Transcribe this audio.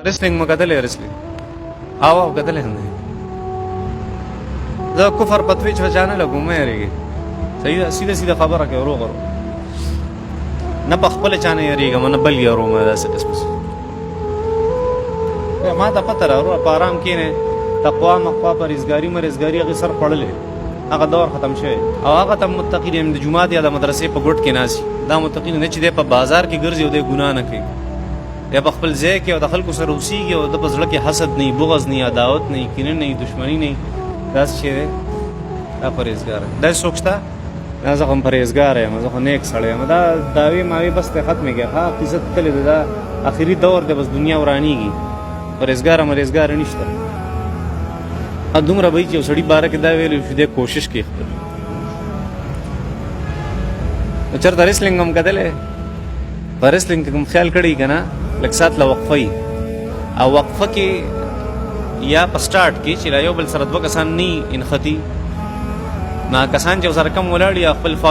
रेसलिंग में कतले रेसलिंग आओ कतले हमने जब कुफर पतवी छाने लगूं मैं यारी सही सीधा सीधा खबर है रो करो न बखबल चाने यारी का मन बल यारो मैं ऐसे किस्म से ما ته پته راوړه په آرام کښېنې تقوا مقوا پرهیزګاري مرهیزګاري هغې سر خوړلی هغه دور ختم شوی او هغه ته متقي دی د جومات یا د مدرسې په ګوټ کې ناستي دا متقي نه چې دی په بازار کې ګرځي او دی ګناه نه کوي یا په خپل ځای کې او د خلکو سره اوسېږي او د په زړه کې حسد نه بغض نه عداوت نه کینه نه دښمني نه داسې شی دی دا پرهیزګار دی څوک شته دا زه هم پرهیزګار یم زه خو نیک سړی یم دا دعوې ماوې بس ته ختمې کړې ها عزت تللی دی دا اخري دور دی بس دنیا ورانېږي پرهیزګار مرهیزګار نشته دومره به چې یو سړي باره کې دا ویلي چې دی کوشش کوي خپل نو چېرته ریسلنګ هم کتلی په ریسلنګ کې کوم خیال کړی که نه لږ ساعت له وقفه وي او وقفه کې یا په سټارټ کې چې لا یو بل سره دوه کسان نه انخطي کسان چې ورسره کم ولاړ یا خپل فال